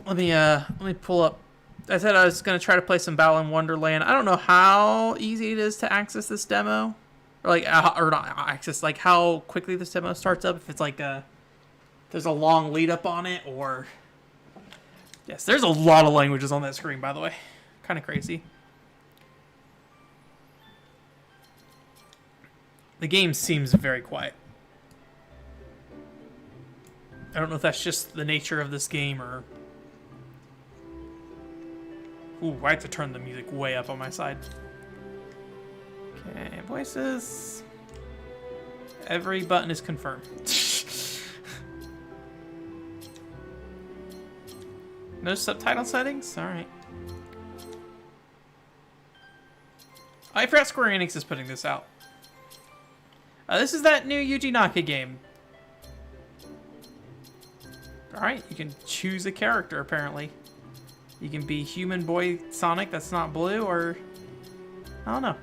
let me pull up. I said I was gonna try to play some Balan Wonderland. I don't know how easy it is to access this demo, or like or not access, like how quickly this demo starts up. If it's like there's a long lead up on it, or yes, there's a lot of languages on that screen, by the way. Kind of crazy. The game seems very quiet. I don't know if that's just the nature of this game or... Ooh, I have to turn the music way up on my side. Okay, voices. Every button is confirmed. No subtitle settings? Alright. I forgot Square Enix is putting this out. This is that new Yuji Naka game. Alright, you can choose a character, apparently. You can be Human Boy Sonic that's not blue, or... I don't know.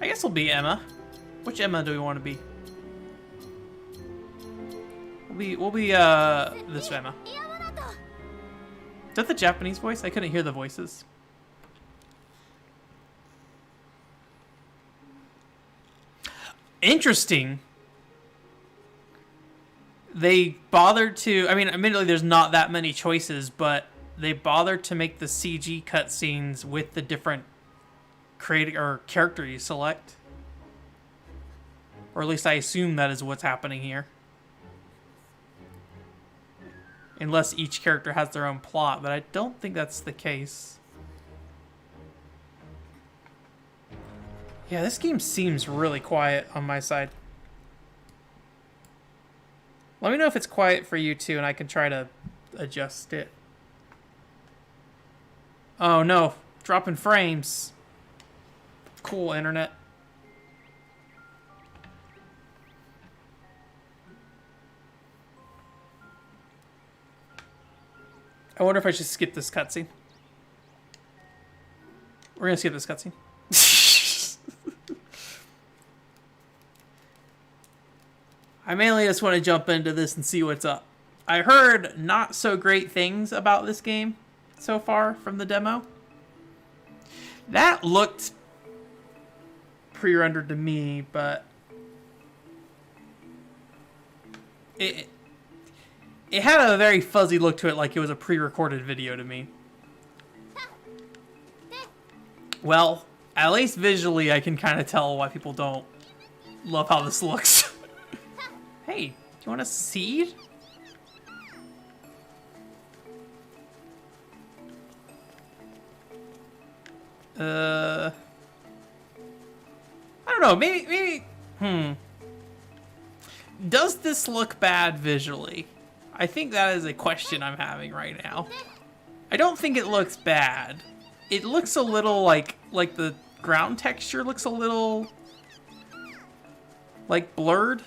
I guess we'll be Emma. Which Emma do we want to be? We'll be this Emma. Is that the Japanese voice? I couldn't hear the voices. Interesting. They bothered to... I mean, admittedly, there's not that many choices, but they bothered to make the CG cutscenes with the different character you select. Or at least I assume that is what's happening here. Unless each character has their own plot, but I don't think that's the case. Yeah, this game seems really quiet on my side. Let me know if it's quiet for you too, and I can try to adjust it. Oh no, dropping frames. Cool, internet. I wonder if I should skip this cutscene. We're gonna skip this cutscene. I mainly just want to jump into this and see what's up. I heard not so great things about this game so far from the demo. That looked pre-rendered to me, but it had a very fuzzy look to it, like it was a pre-recorded video to me. Well, at least visually I can kind of tell why people don't love how this looks. Hey, do you want a seed? I don't know, maybe, Does this look bad visually? I think that is a question I'm having right now. I don't think it looks bad. It looks a little like the ground texture looks a little like blurred.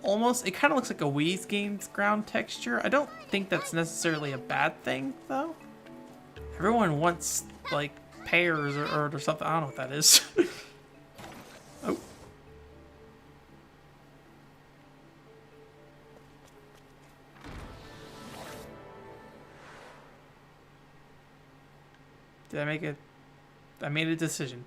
Almost. It kind of looks like a Wii game's ground texture. I don't think that's necessarily a bad thing, though. Everyone wants, like, pears or something. I don't know what that is. Oh. Did I make it? I made a decision.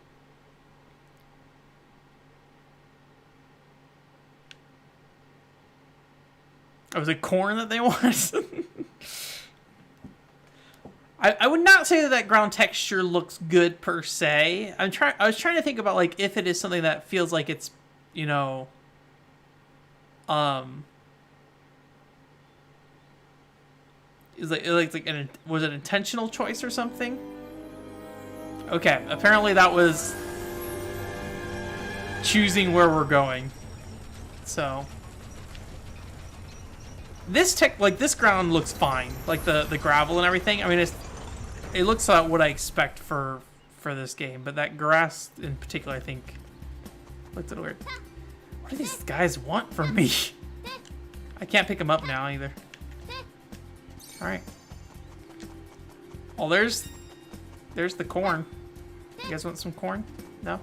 Oh, was it corn that they want? I would not say that that ground texture looks good per se. I was trying to think about like if it is something that feels like it's, you know, is like was it an intentional choice or something? Okay, apparently that was choosing where we're going. So this this ground looks fine, like the gravel and everything. I mean, it looks like what I expect for this game, but that grass in particular, I think, looks a little weird. What do these guys want from me? I can't pick them up now either. All right. Oh, there's the corn. You guys want some corn? No?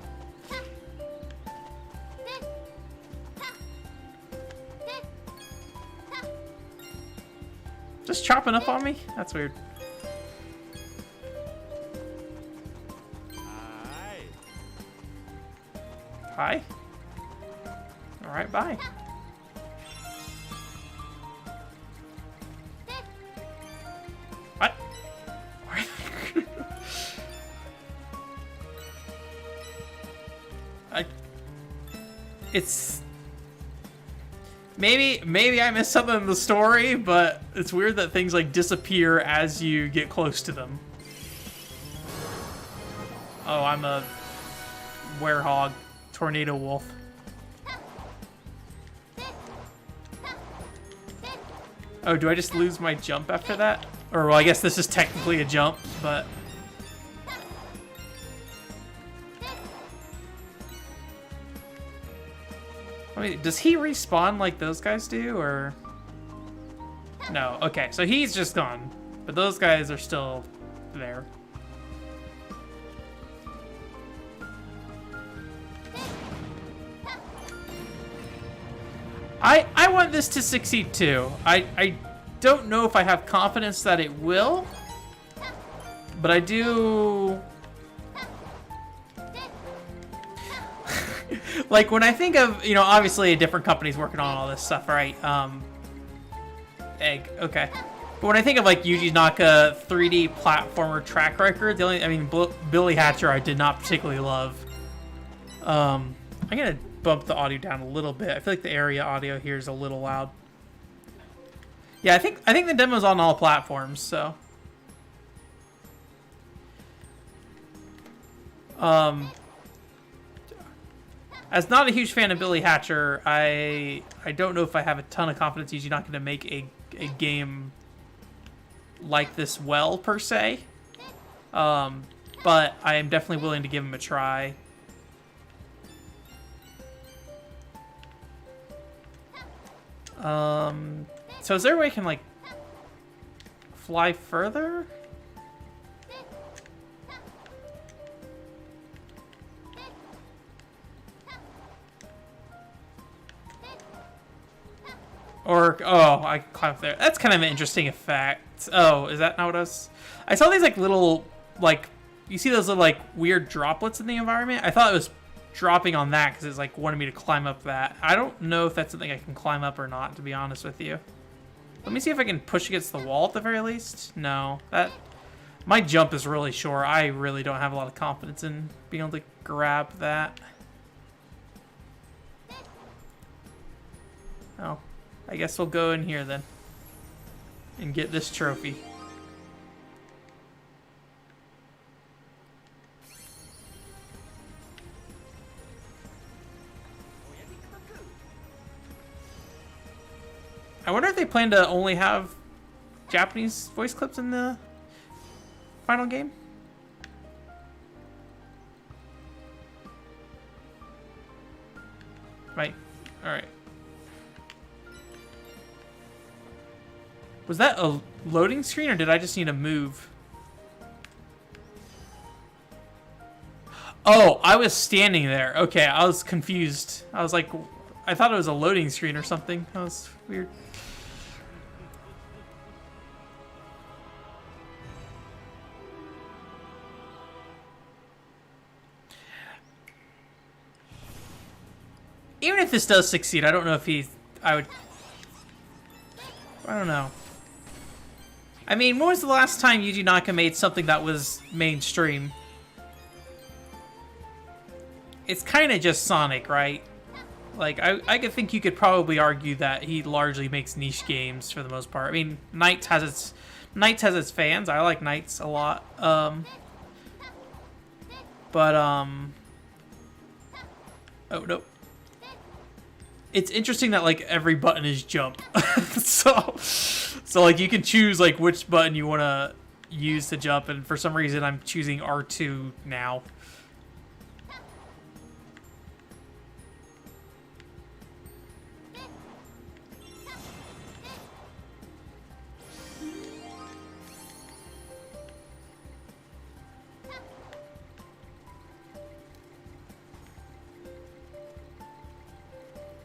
Just chopping up on me? That's weird. Hi. Alright, bye. What? It's... Maybe I missed something in the story, but it's weird that things like disappear as you get close to them. Oh, I'm a werehog. Tornado wolf. Oh, do I just lose my jump after that? Or, well, I guess this is technically a jump, but... I mean, does he respawn like those guys do, or... No, okay, so he's just gone. But those guys are still there. I want this to succeed too. I don't know if I have confidence that it will, but I do... Like, when I think of, you know, obviously a different company's working on all this stuff, right? Egg, okay. But when I think of, like, Yuji Naka 3D platformer track record, the only, I mean, Billy Hatcher I did not particularly love. I'm gonna bump the audio down a little bit. I feel like the area audio here is a little loud. Yeah, I think the demo's on all platforms, so. As not a huge fan of Billy Hatcher, I don't know if I have a ton of confidence he's not going to make a game like this well, per se. But I am definitely willing to give him a try. So is there a way I can, like, fly further? Or, oh, I climbed there. That's kind of an interesting effect. Oh, is that not what I was... I saw these, like, little, like, you see those little, like, weird droplets in the environment? I thought it was dropping on that because it's, like, wanted me to climb up that. I don't know if that's something I can climb up or not, to be honest with you. Let me see if I can push against the wall at the very least. No, that... My jump is really short. I really don't have a lot of confidence in being able to grab that. Oh. I guess we'll go in here then and get this trophy. I wonder if they plan to only have Japanese voice clips in the final game? Right. Alright. Was that a loading screen, or did I just need to move? Oh, I was standing there. Okay, I was confused. I was like, I thought it was a loading screen or something. That was weird. Even if this does succeed, I don't know if I don't know. I mean, when was the last time Yuji Naka made something that was mainstream? It's kind of just Sonic, right? Like, I could think you could probably argue that he largely makes niche games for the most part. I mean, Knights has its fans. I like Knights a lot. Oh nope. It's interesting that, like, every button is jump. so like, you can choose, like, which button you want to use to jump, and for some reason I'm choosing R2 now.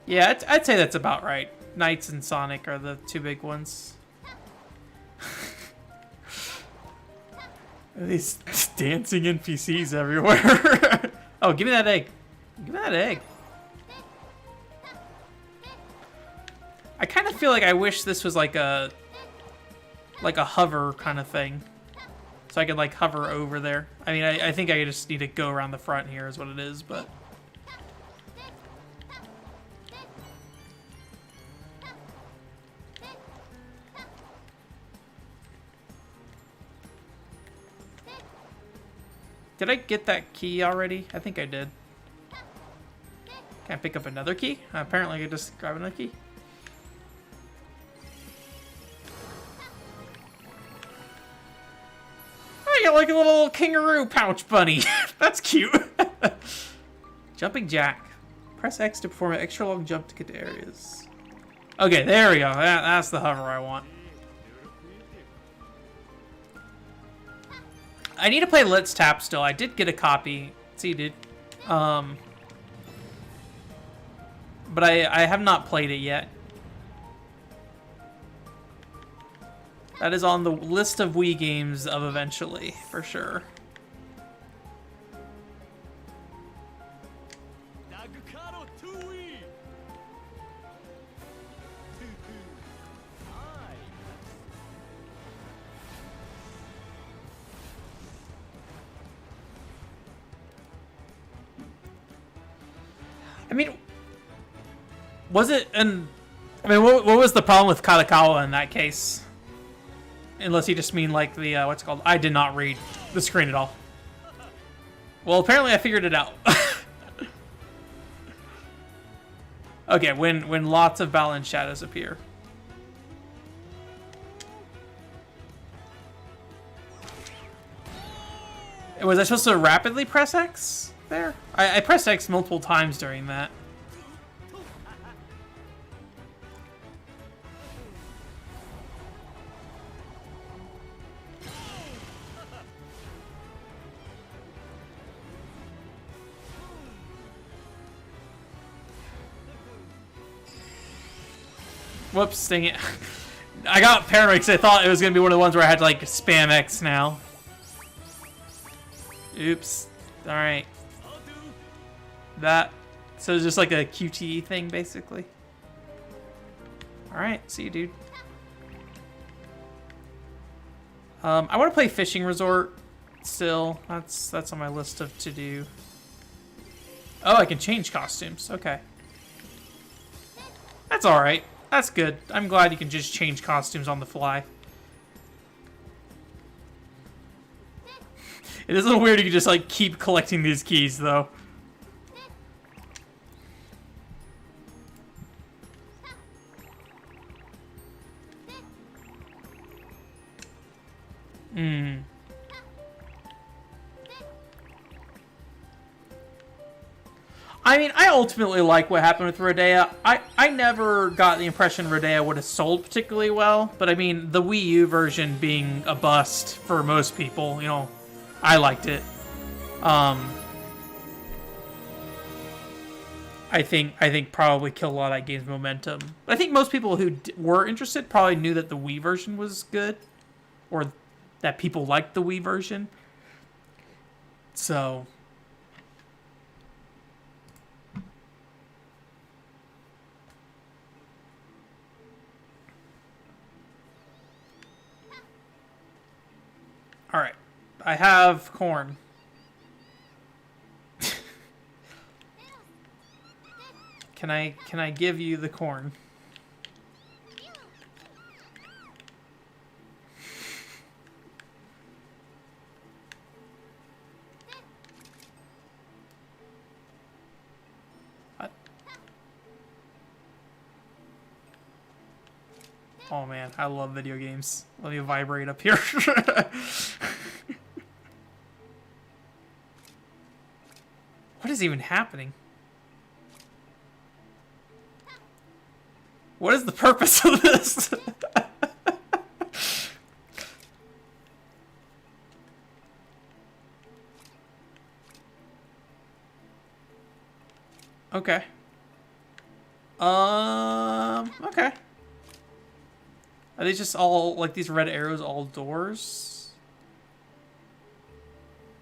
Yeah, I'd say that's about right. Knights and Sonic are the two big ones. These dancing NPCs everywhere. Oh, give me that egg. Give me that egg. I kind of feel like I wish this was like a hover kind of thing. So I could like hover over there. I mean, I think I just need to go around the front here is what it is, but... Did I get that key already? I think I did. Can I pick up another key? Apparently I could just grab another key. I got like a little kangaroo pouch bunny. That's cute. Jumping jack. Press X to perform an extra long jump to get to areas. Okay, there we go. That's the hover I want. I need to play Let's Tap still. I did get a copy. See, dude. But I have not played it yet. That is on the list of Wii games of eventually, for sure. I mean, was it an... I mean, what was the problem with Katakawa in that case? Unless you just mean like the, what's it called? I did not read the screen at all. Well, apparently I figured it out. Okay, when lots of Balan shadows appear. Was I supposed to rapidly press X there? I pressed X multiple times during that. Whoops, dang it. I got paranoid because I thought it was going to be one of the ones where I had to like spam X now. Oops. Alright. That. So it's just like a QTE thing, basically. Alright, see you, dude. I want to play Fishing Resort still. That's on my list of to do. Oh, I can change costumes. Okay. That's alright. That's good. I'm glad you can just change costumes on the fly. It is a little weird you can just like keep collecting these keys though. I mean, I ultimately like what happened with Rodea. I never got the impression Rodea would have sold particularly well, but I mean, the Wii U version being a bust for most people, you know, I liked it. I think probably killed a lot of that game's momentum. But I think most people who were interested probably knew that the Wii version was good, or that people liked the Wii version. So... Alright, I have corn. Can I give you the corn? What? Oh man, I love video games. Let me vibrate up here. What is even happening? What is the purpose of this? Okay. Okay. Are they just all, like, these red arrows all doors?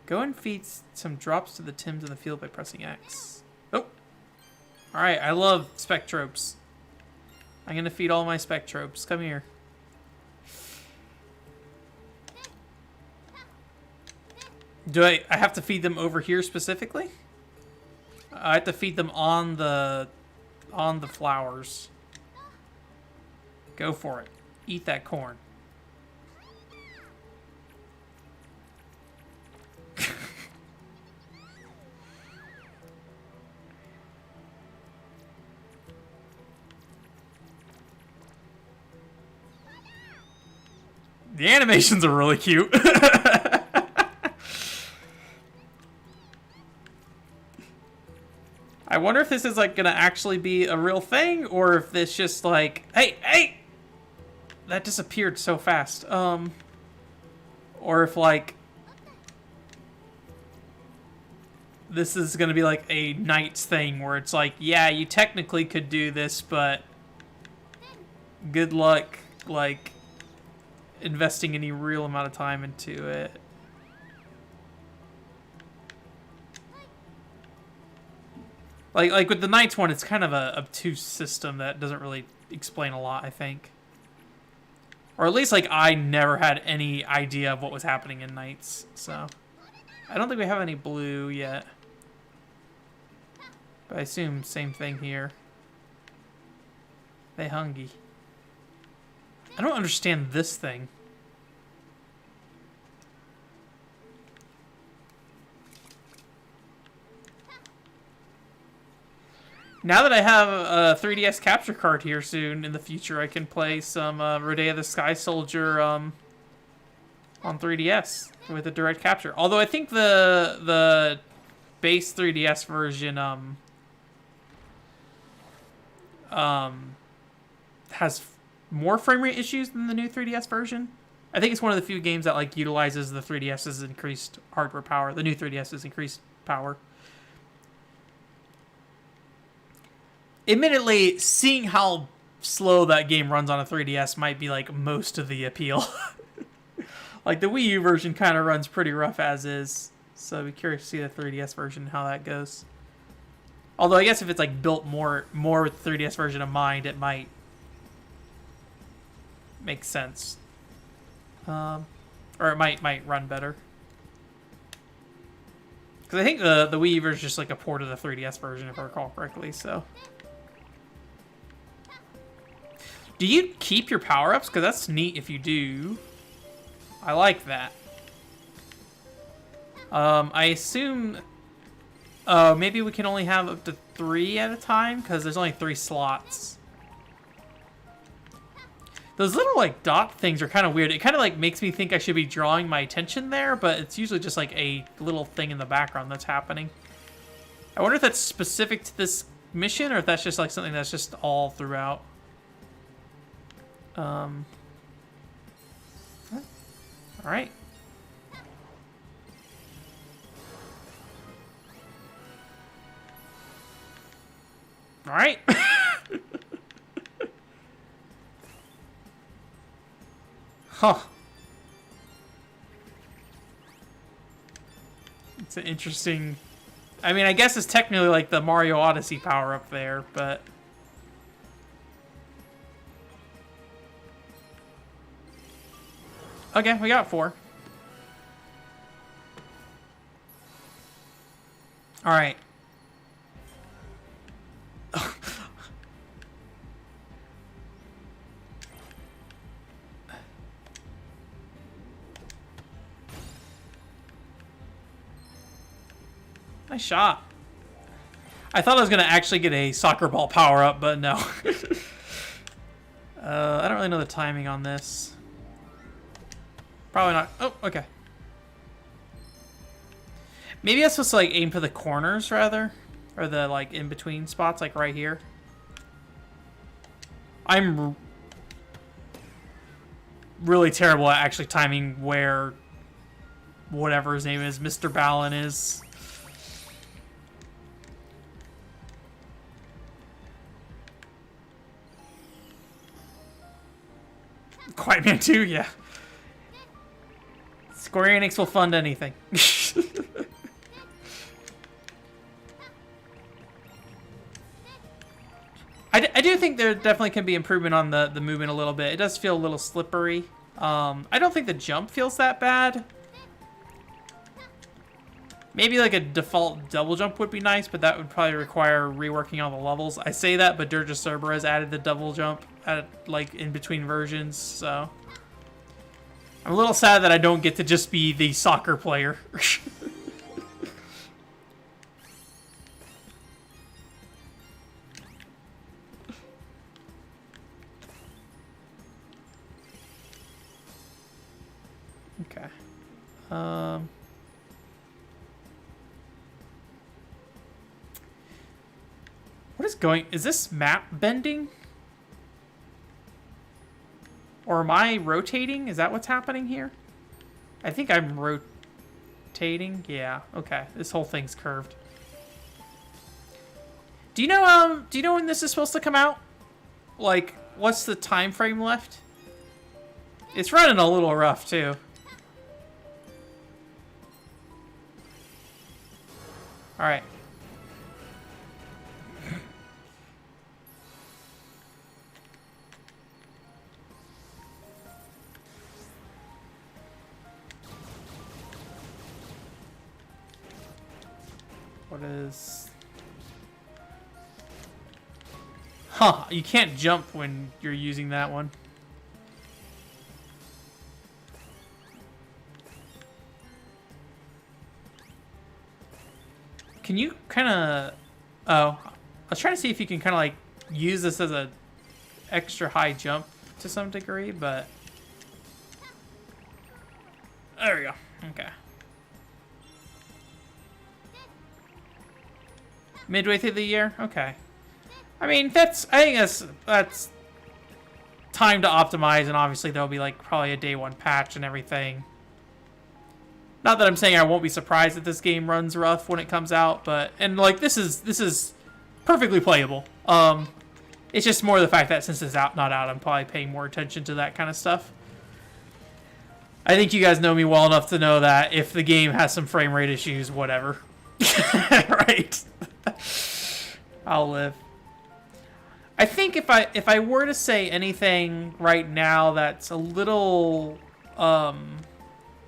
Go and feed some drops to the Tims in the field by pressing X. Oh! Alright, I love Spectropes. I'm gonna feed all my Spectropes. Come here. Do I have to feed them over here specifically? I have to feed them on the flowers. Go for it. Eat that corn. The animations are really cute. I wonder if this is like gonna actually be a real thing, or if this just like, hey, that disappeared so fast. Or if like this is gonna be like a Knights thing where it's like, yeah, you technically could do this, but good luck like investing any real amount of time into it. Like with the Knights one, it's kind of a obtuse system that doesn't really explain a lot, I think. Or at least, like, I never had any idea of what was happening in Knights, so. I don't think we have any blue yet. But I assume same thing here. They hungry. I don't understand this thing. Now that I have a 3DS capture card here soon in the future, I can play some Rodea the Sky Soldier on 3DS with a direct capture. Although I think the base 3DS version has more frame rate issues than the new 3DS version. I think it's one of the few games that like utilizes the 3DS's increased hardware power, the new 3DS's increased power. Admittedly, seeing how slow that game runs on a 3DS might be like most of the appeal. Like the Wii U version kind of runs pretty rough as is, so I'd be curious to see the 3DS version, how that goes. Although I guess if it's like built more with the 3DS version in mind, it might make sense. Or it might run better. Because I think the Wii U version is just like a port of the 3DS version, if I recall correctly, so. Do you keep your power-ups? Because that's neat if you do. I like that. I assume... Oh, maybe we can only have up to 3 at a time? Because there's only 3 slots. Those little, like, dot things are kind of weird. It kind of, like, makes me think I should be drawing my attention there, but it's usually just, like, a little thing in the background that's happening. I wonder if that's specific to this mission, or if that's just, like, something that's just all throughout. Alright. Alright. Huh. It's an interesting... I mean, I guess it's technically like the Mario Odyssey power up there, but... Okay, we got 4. Alright. Nice shot. I thought I was going to actually get a soccer ball power up, but no. I don't really know the timing on this. Probably not. Oh, okay. Maybe I'm supposed to like aim for the corners rather, or the like in between spots, like right here. I'm really terrible at actually timing where whatever his name is, Mr. Balan is. Quiet Man 2, yeah. Square Enix will fund anything. I do think there definitely can be improvement on the movement a little bit. It does feel a little slippery. I don't think the jump feels that bad. Maybe like a default double jump would be nice, but that would probably require reworking all the levels. I say that, but Dirge of Cerberus added the double jump at like in between versions, so I'm a little sad that I don't get to just be the soccer player. Okay. What is going... Is this map bending? Or am I rotating? Is that what's happening here? I think I'm rotating. Yeah, okay. This whole thing's curved. Do you know when this is supposed to come out? Like, what's the time frame left? It's running a little rough, too. Alright. What is... Huh, you can't jump when you're using that one. Can you kind of... Oh, I was trying to see if you can kind of like use this as a extra high jump to some degree, but... There we go. Okay. Midway through the year? Okay. I mean, I think that's time to optimize, and obviously there'll be like probably a day one patch and everything. Not that I'm saying I won't be surprised if this game runs rough when it comes out, but and like this is perfectly playable. It's just more the fact that since it's not out, I'm probably paying more attention to that kind of stuff. I think you guys know me well enough to know that if the game has some frame rate issues, whatever. Right. I'll live. I think if I were to say anything right now that's a little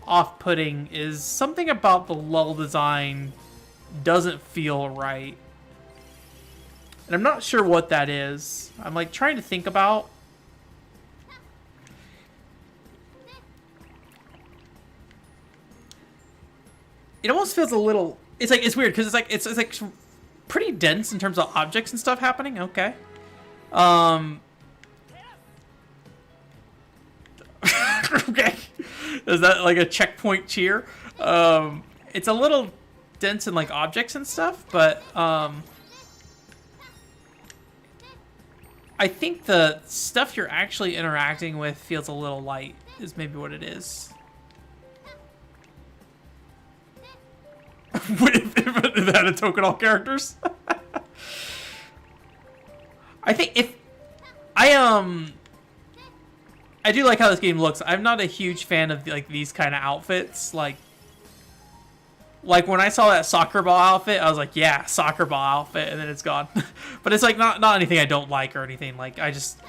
off-putting is something about the level design doesn't feel right. And I'm not sure what that is. I'm like trying to think about. It almost feels a little... It's like, it's weird because it's like pretty dense in terms of objects and stuff happening. Okay. Okay. Is that like a checkpoint cheer? It's a little dense in like objects and stuff, but I think the stuff you're actually interacting with feels a little light, is maybe what it is. Is that a token all characters? I think if I do like how this game looks. I'm not a huge fan of like these kind of outfits. Like when I saw that soccer ball outfit, I was like, yeah, soccer ball outfit, and then it's gone. But it's like not anything I don't like or anything. Like I just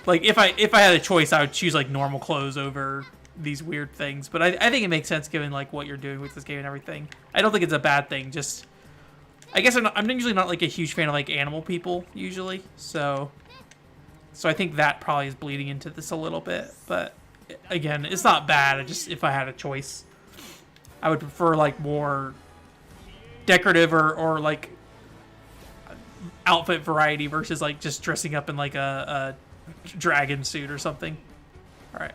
like if I had a choice, I would choose like normal clothes over these weird things. But I think it makes sense given like what you're doing with this game and everything. I don't think it's a bad thing. Just I guess I'm usually not like a huge fan of like animal people usually. So I think that probably is bleeding into this a little bit. But again, it's not bad. If I had a choice, I would prefer like more decorative or like outfit variety versus like just dressing up in like a dragon suit or something. All right.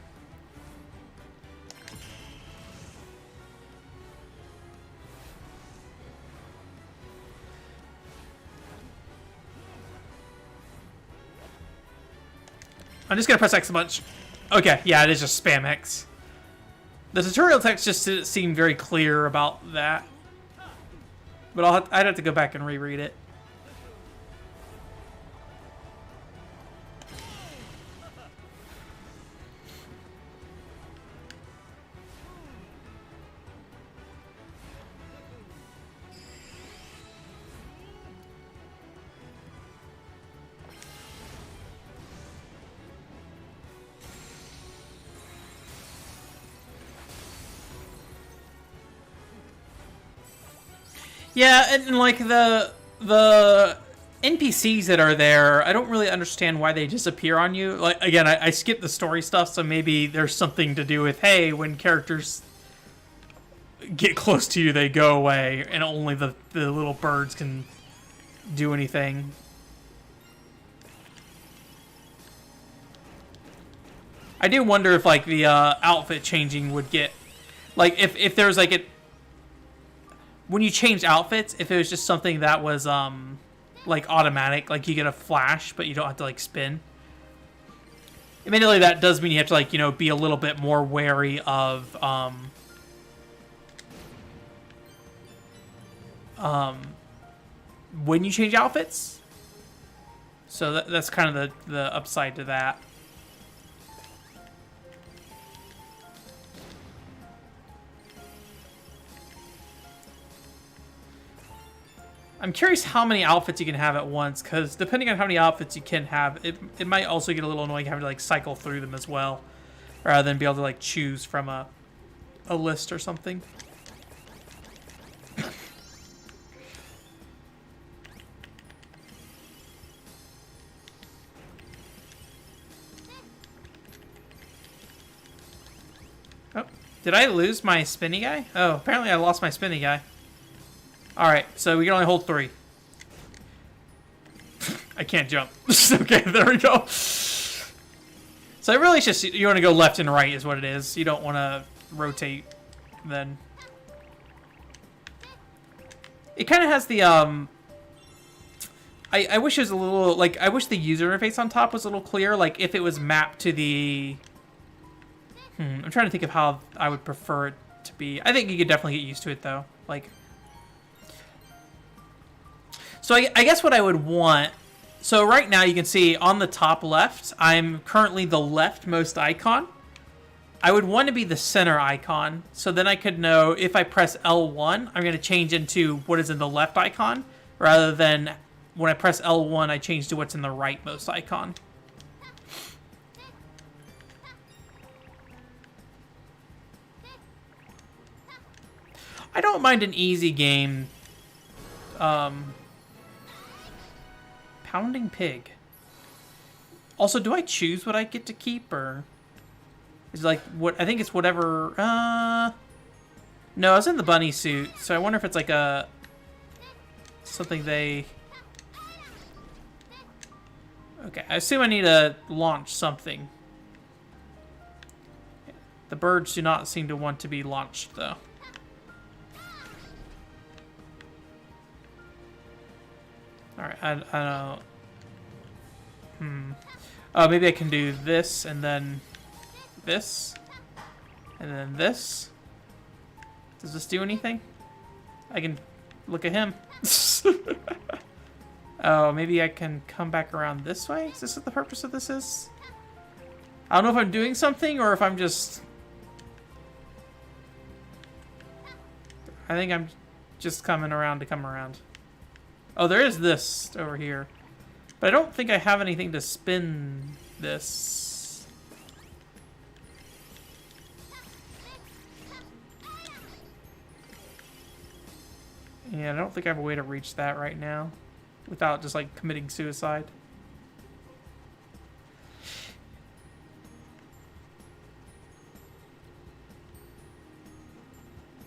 I'm just gonna press X a bunch. Okay, yeah, it is just spam X. The tutorial text just didn't seem very clear about that. But I'd have to go back and reread it. Yeah, and like the NPCs that are there, I don't really understand why they disappear on you. Like again, I skipped the story stuff, so maybe there's something to do with, hey, when characters get close to you, they go away, and only the little birds can do anything. I do wonder if like the outfit changing would get, like if there's like it when you change outfits, if it was just something that was like automatic, like you get a flash but you don't have to like spin. Admittedly, that does mean you have to like, you know, be a little bit more wary of when you change outfits. So that's kind of the upside to that. I'm curious how many outfits you can have at once, because depending on how many outfits you can have, it might also get a little annoying having to like cycle through them as well, rather than be able to like choose from a list or something. Oh, did I lose my spinny guy? Oh, apparently I lost my spinny guy. Alright, so we can only hold 3. I can't jump. Okay, there we go. So it really is just, you want to go left and right is what it is. You don't want to rotate then. It kind of has the, I wish it was a little, like, I wish the user interface on top was a little clearer. Like, if it was mapped to the, I'm trying to think of how I would prefer it to be. I think you could definitely get used to it, though. Like, so I guess what I would want, so right now you can see on the top left, I'm currently the leftmost icon. I would want to be the center icon, so then I could know if I press L1, I'm going to change into what is in the left icon, rather than when I press L1, I change to what's in the rightmost icon. I don't mind an easy game. Pounding pig. Also, do I choose what I get to keep, or is it like what? I think it's whatever. No, I was in the bunny suit, so I wonder if it's like a something they. Okay, I assume I need to launch something. The birds do not seem to want to be launched, though. Alright, I don't... maybe I can do this, and then this, and then this. Does this do anything? I can look at him. Oh, maybe I can come back around this way? Is this what the purpose of this is? I don't know if I'm doing something, or if I'm just... I think I'm just coming around to come around. Oh, there is this over here. But I don't think I have anything to spin this. Yeah, I don't think I have a way to reach that right now without just like committing suicide.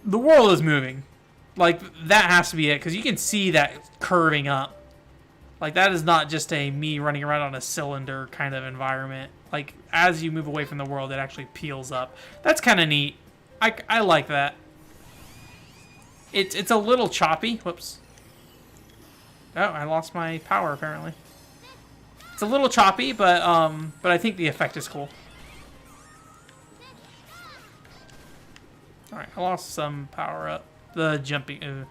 The world is moving. Like, that has to be it, because you can see that curving up. Like, that is not just a me running around on a cylinder kind of environment. Like, as you move away from the world, it actually peels up. That's kind of neat. I like that. It's a little choppy. Whoops. Oh, I lost my power, apparently. It's a little choppy, but I think the effect is cool. Alright, I lost some power up. The jumping.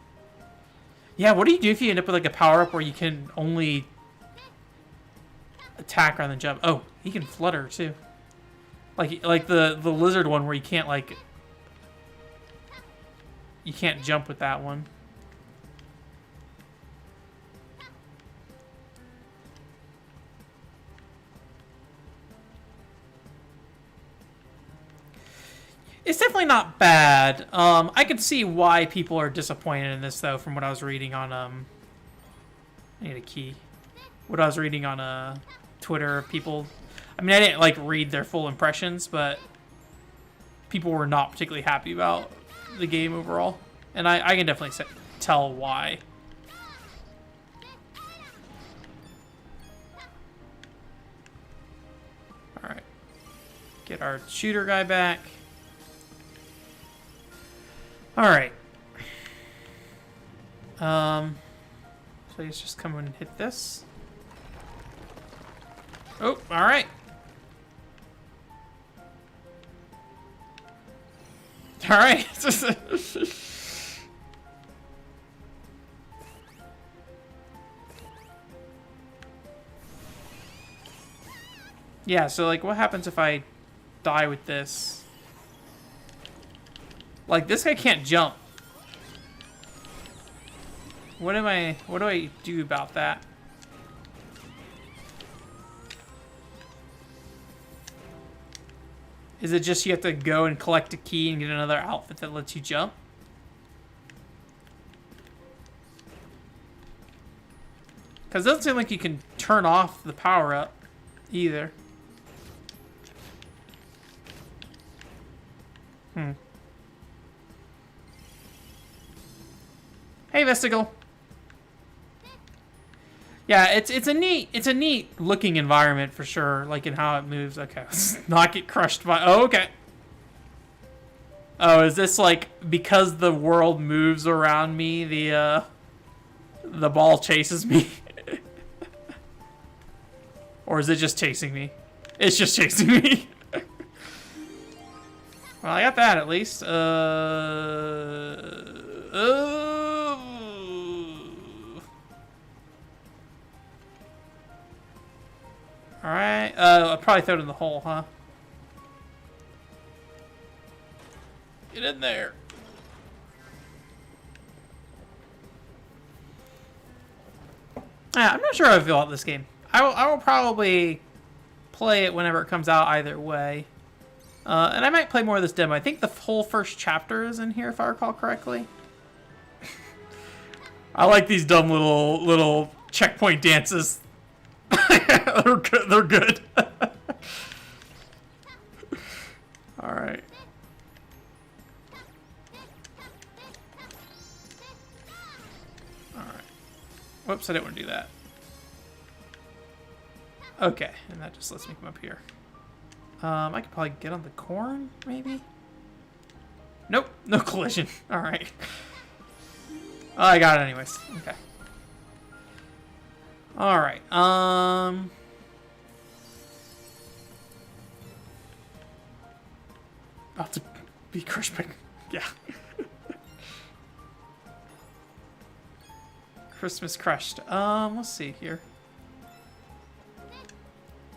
Yeah, what do you do if you end up with like a power up where you can only attack rather than jump? Oh, he can flutter too. Like the lizard one where you can't like jump with that one. It's definitely not bad. I can see why people are disappointed in this, though, from what I was reading on, I need a key. What I was reading on, Twitter, people... I mean, I didn't, like, read their full impressions, but people were not particularly happy about the game overall. And I can definitely tell why. Alright. Get our shooter guy back. Alright. So he's just come and hit this. Oh, alright. Alright. Yeah, so like what happens if I die with this? Like this guy can't jump. What do I do about that? Is it just you have to go and collect a key and get another outfit that lets you jump? Because it doesn't seem like you can turn off the power up either. Hey, Vestigal. Yeah, it's a neat looking environment for sure, like in how it moves. Okay, let's not get crushed by. Oh, okay. Oh, is this like because the world moves around me, the ball chases me? Or is it just chasing me? It's just chasing me. Well, I got that at least. Alright. I'll probably throw it in the hole, huh? Get in there. Yeah, I'm not sure how I feel about this game. I will probably play it whenever it comes out either way. And I might play more of this demo. I think the whole first chapter is in here, if I recall correctly. I like these dumb little checkpoint dances. They're good. They're good. All right. All right. Whoops! I didn't want to do that. Okay, and that just lets me come up here. I could probably get on the corn, maybe? Nope, no collision. All right. Oh, I got it anyways. Okay. All right. I'll have to be crushed by... Yeah. Christmas crushed. Let's see here.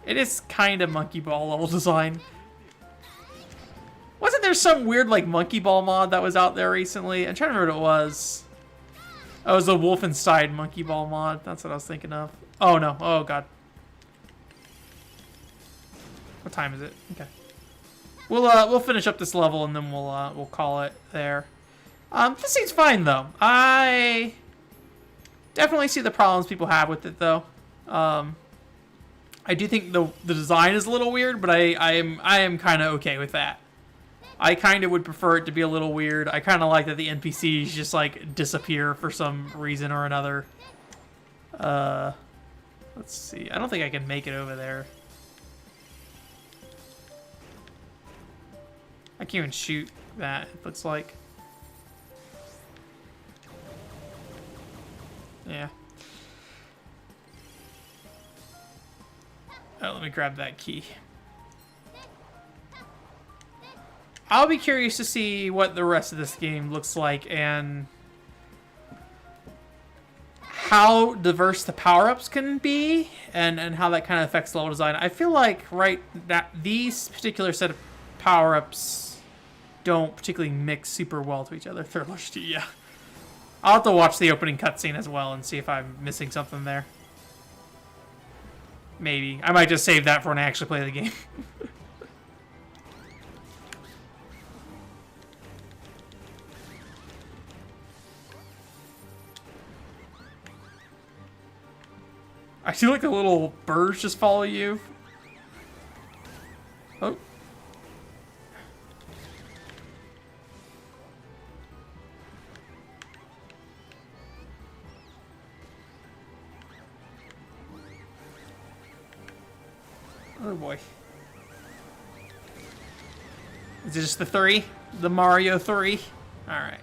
It is kind of monkey ball level design. Wasn't there some weird like monkey ball mod that was out there recently? I'm trying to remember what it was. Oh, it was a Wolfenstein monkey ball mod. That's what I was thinking of. Oh no. Oh god. What time is it? Okay. We'll finish up this level and then we'll call it there. This seems fine though. I definitely see the problems people have with it though. I do think the design is a little weird, but I am kind of okay with that. I kind of would prefer it to be a little weird. I kind of like that the NPCs just like disappear for some reason or another. Let's see. I don't think I can make it over there. I can't even shoot that, it looks like. Yeah. Oh, let me grab that key. I'll be curious to see what the rest of this game looks like and how diverse the power-ups can be and how that kind of affects level design. I feel like these particular set of power-ups don't particularly mix super well to each other. Yeah. I'll have to watch the opening cutscene as well and see if I'm missing something there. Maybe. I might just save that for when I actually play the game. I see like the little birds just follow you. Oh. Oh boy. Is it just the 3? The Mario 3? Alright.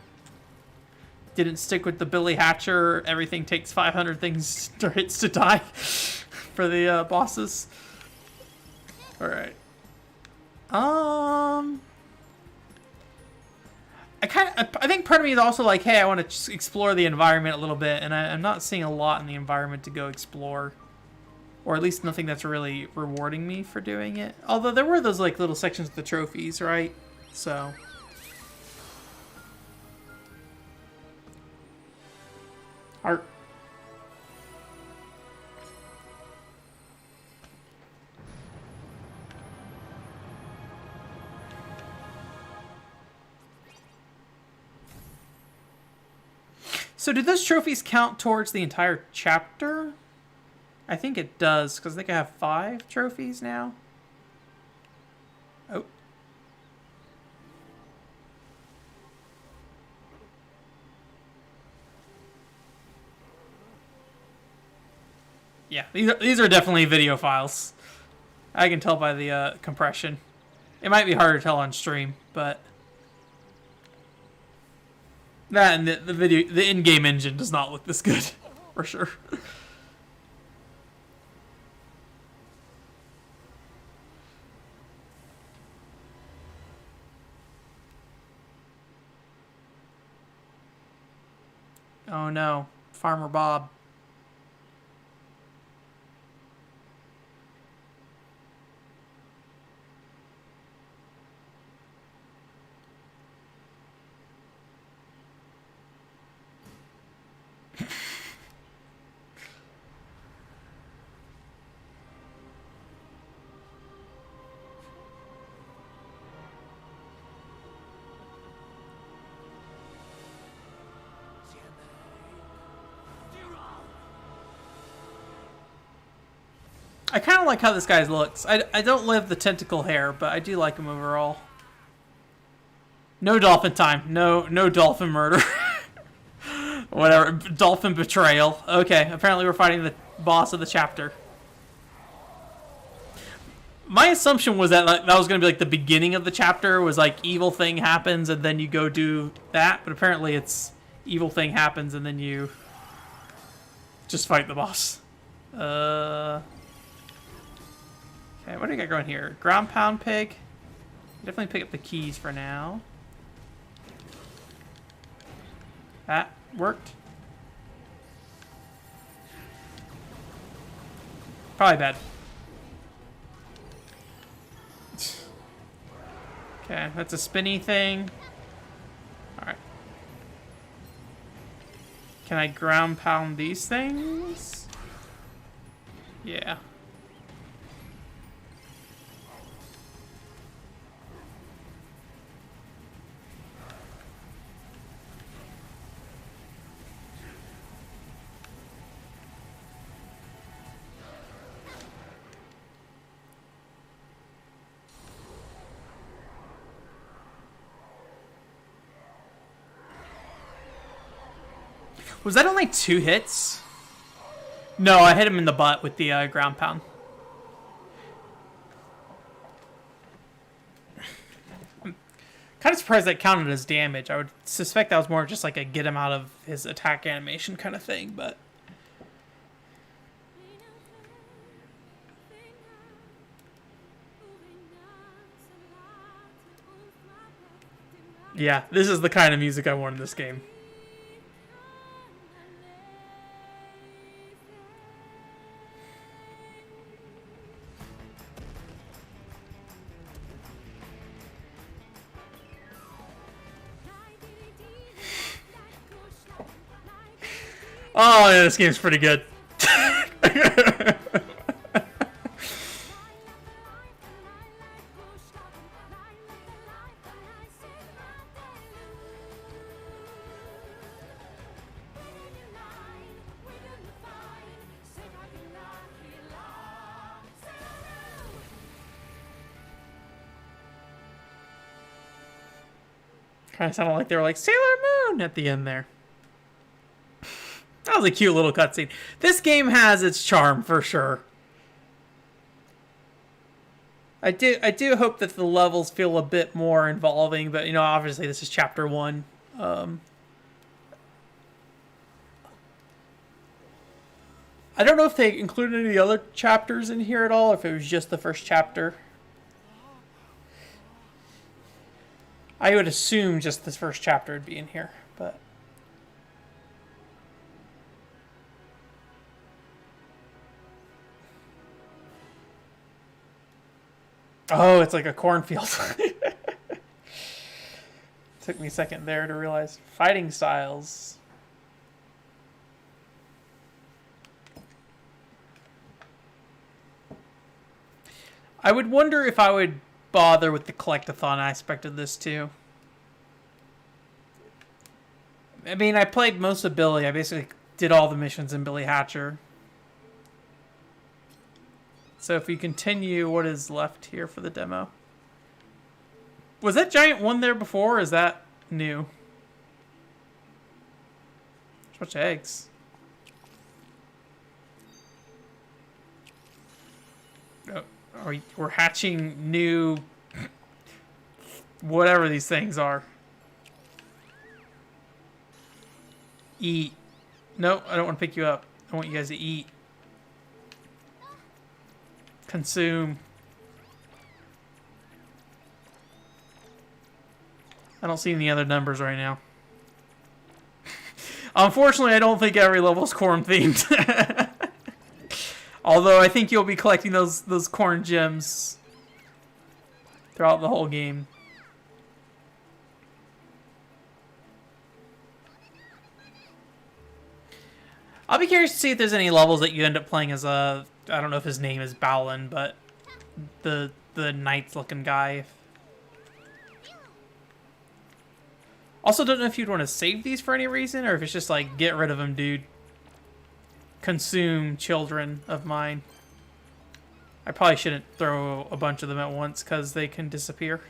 Didn't stick with the Billy Hatcher, everything takes 500 things or hits to die for the bosses. Alright. I think part of me is also like, hey, I want to explore the environment a little bit, and I'm not seeing a lot in the environment to go explore. Or at least nothing that's really rewarding me for doing it. Although there were those like little sections of the trophies, right? So... Art. So do those trophies count towards the entire chapter? I think it does, because I think I have 5 trophies now. Oh. Yeah, these are definitely video files. I can tell by the compression. It might be harder to tell on stream, but that and the in-game engine does not look this good, for sure. Oh no, Farmer Bob. I kind of like how this guy looks. I don't love the tentacle hair, but I do like him overall. No dolphin time. No dolphin murder. Whatever. Dolphin betrayal. Okay, apparently we're fighting the boss of the chapter. My assumption was that that was going to be like the beginning of the chapter, was like evil thing happens and then you go do that, but apparently it's evil thing happens and then you just fight the boss. Okay, what do we got going here? Ground pound pig. Definitely pick up the keys for now. That worked. Probably bad. Okay, that's a spinny thing. Alright. Can I ground pound these things? Yeah. Was that only 2 hits? No, I hit him in the butt with the ground pound. I'm kind of surprised that counted as damage. I would suspect that was more just like a get him out of his attack animation kind of thing, but... Yeah, this is the kind of music I want in this game. Oh, yeah, this game's pretty good. Kind of sounded like they were like Sailor Moon at the end there. That was a cute little cutscene. This game has its charm for sure. I do hope that the levels feel a bit more involving, but you know, obviously this is chapter 1. I don't know if they included any other chapters in here at all, or if it was just the first chapter. I would assume just this first chapter would be in here, but... Oh, it's like a cornfield. Took me a second there to realize. Fighting styles. I would wonder if I would bother with the collectathon aspect of this too. I mean, I played most of Billy. I basically did all the missions in Billy Hatcher. So if we continue, what is left here for the demo? Was that giant one there before, or is that new? There's a bunch of eggs. Oh, we're hatching new... whatever these things are. Eat. No, I don't want to pick you up. I want you guys to eat. Consume. I don't see any other numbers right now. Unfortunately, I don't think every level's corn themed. Although I think you'll be collecting those corn gems throughout the whole game. I'll be curious to see if there's any levels that you end up playing as a... I don't know if his name is Balan, but the knight-looking guy. Also, don't know if you'd want to save these for any reason, or if it's just like, get rid of them, dude. Consume children of mine. I probably shouldn't throw a bunch of them at once, because they can disappear.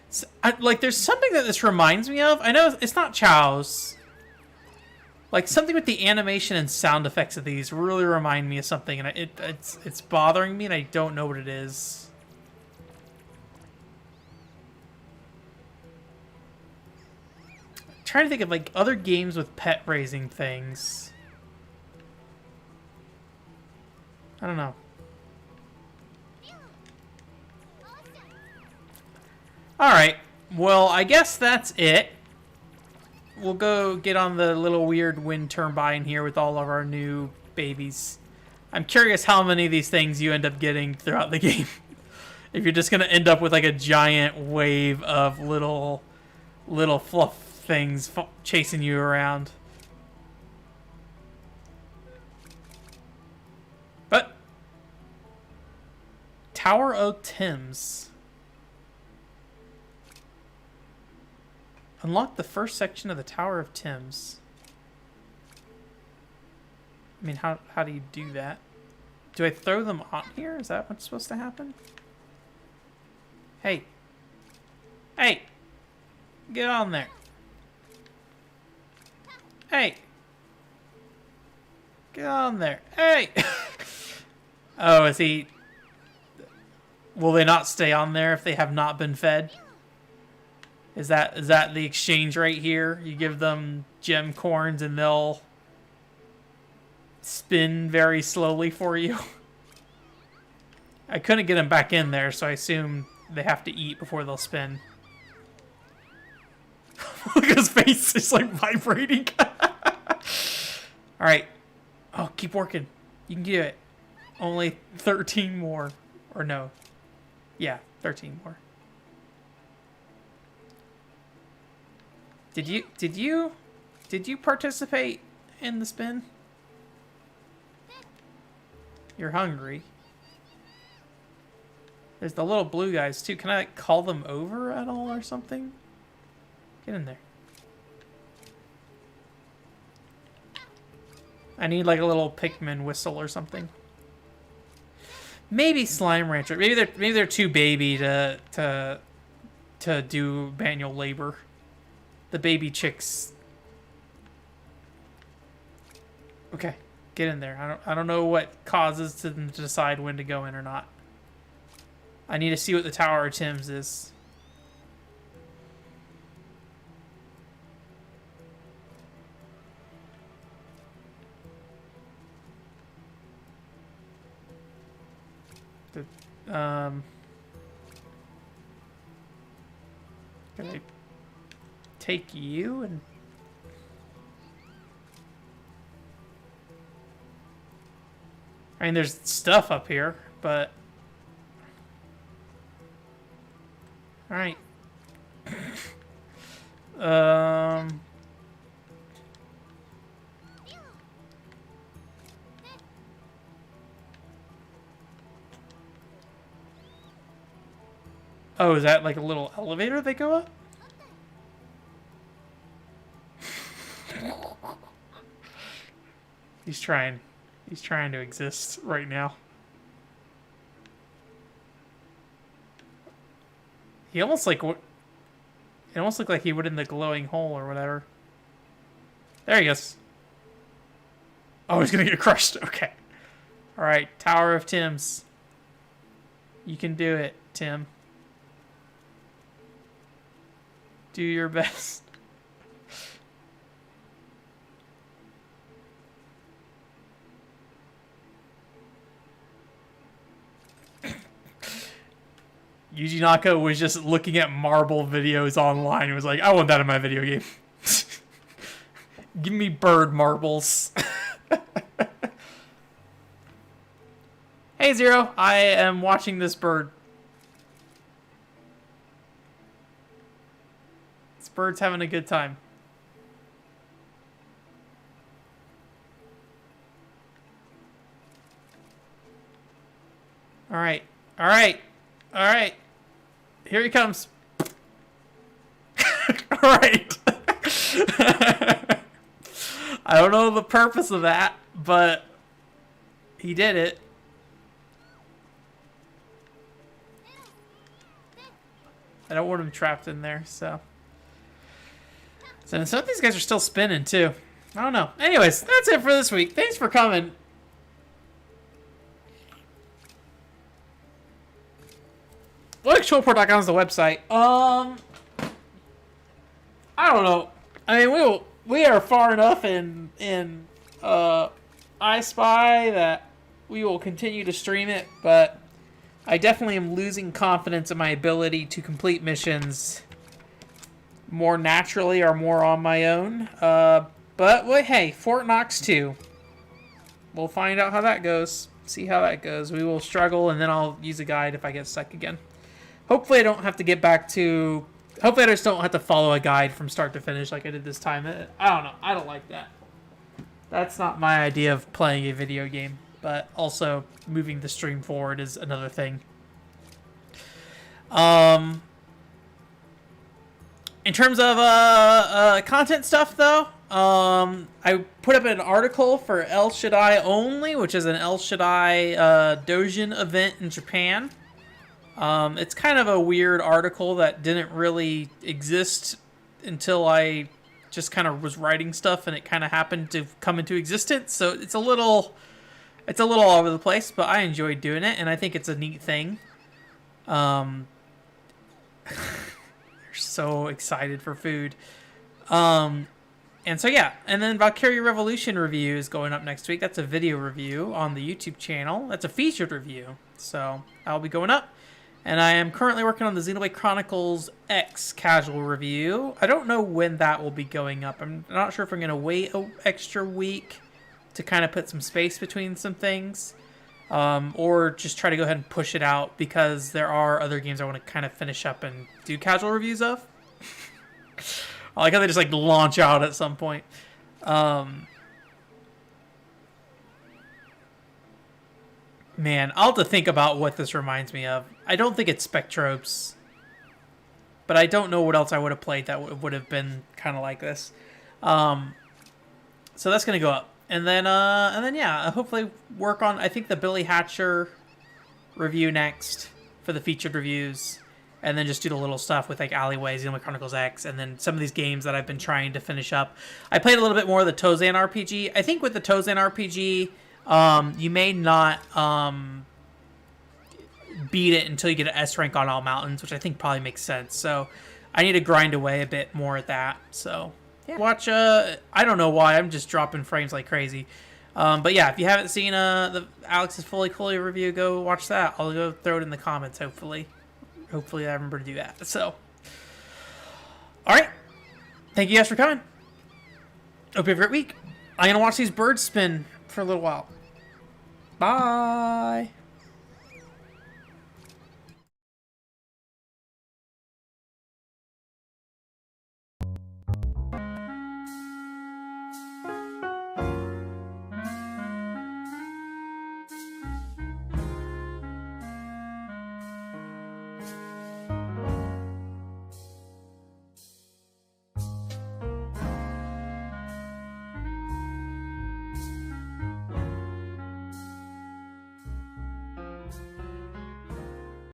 So, like, there's something that this reminds me of. I know it's not Chow's. Like, something with the animation and sound effects of these really remind me of something, and it's bothering me, and I don't know what it is. I'm trying to think of, like, other games with pet raising things. I don't know. Alright, well, I guess that's it. We'll go get on the little weird wind turbine here with all of our new babies. I'm curious how many of these things you end up getting throughout the game. If you're just going to end up with like a giant wave of little fluff things chasing you around. But Tower of Thames. Unlock the first section of the Tower of Thames. I mean, how do you do that? Do I throw them on here? Is that what's supposed to happen? Hey. Hey! Get on there. Hey! Get on there. Hey! Oh, is he... Will they not stay on there if they have not been fed? Is that the exchange right here? You give them gem corns and they'll spin very slowly for you. I couldn't get them back in there, so I assume they have to eat before they'll spin. Look at his face, it's like vibrating. Alright. Oh, keep working. You can do it. Only 13 more. Or no. Yeah, 13 more. Did you participate in the spin? You're hungry. There's the little blue guys too. Can I like call them over at all or something? Get in there. I need like a little Pikmin whistle or something. Maybe Slime Rancher. Maybe they're too baby to do manual labor. The baby chicks. Okay, get in there. I don't know what causes them to decide when to go in or not. I need to see what the Tower of Tim's is. Can I take you and... I mean, there's stuff up here, but... Alright. Oh, is that like a little elevator they go up? He's trying to exist right now. He almost like what? It almost looked like he would in the glowing hole or whatever. There he goes. Oh, he's gonna get crushed. Okay. All right, Tower of Tim's. You can do it, Tim. Do your best. Yuji Naka was just looking at marble videos online and was like, I want that in my video game. Give me bird marbles. Hey, Zero. I am watching this bird. This bird's having a good time. All right. All right. All right. Here he comes. All right. I don't know the purpose of that, but he did it. I don't want him trapped in there, so. So some of these guys are still spinning, too. I don't know. Anyways, that's it for this week. Thanks for coming. LinuxShowreport.com is the website. I don't know. I mean, we are far enough in I Spy that we will continue to stream it, but I definitely am losing confidence in my ability to complete missions more naturally or more on my own. But well, hey, Fort Knox 2. We'll find out how that goes. See how that goes. We will struggle, and then I'll use a guide if I get stuck again. Hopefully I don't have to get back to... Hopefully I just don't have to follow a guide from start to finish like I did this time. I don't know. I don't like that. That's not my idea of playing a video game. But also, moving the stream forward is another thing. In terms of content stuff, though, I put up an article for El Shaddai Only, which is an El Shaddai Dojin event in Japan. It's kind of a weird article that didn't really exist until I just kind of was writing stuff, and it kind of happened to come into existence. So it's a little all over the place, but I enjoyed doing it, and I think it's a neat thing. They're so excited for food. And so yeah, and then Valkyria Revolution review is going up next week. That's a video review on the YouTube channel. That's a featured review, so that'll be going up. And I am currently working on the Xenoblade Chronicles X casual review. I don't know when that will be going up. I'm not sure if I'm going to wait an extra week to kind of put some space between some things. Or just try to go ahead and push it out because there are other games I want to kind of finish up and do casual reviews of. I like how they just like launch out at some point. Man, I'll have to think about what this reminds me of. I don't think it's Spectrobes. But I don't know what else I would have played that would have been kind of like this. So that's going to go up. And then yeah, hopefully work on, I think the Billy Hatcher review next for the featured reviews. And then just do the little stuff with like Alleyways, Xenoblade Chronicles X, and then some of these games that I've been trying to finish up. I played a little bit more of the Tozan RPG. I think with the Tozan RPG, you may not beat it until you get an S rank on all mountains, which I think probably makes sense. So I need to grind away a bit more at that. So yeah. Watch, I don't know why, I'm just dropping frames like crazy. But yeah, if you haven't seen the Alex's Fully Cooley review, go watch that. I'll go throw it in the comments, hopefully. Hopefully I remember to do that. So, alright. Thank you guys for coming. Hope you have a great week. I'm going to watch these birds spin for a little while. Bye.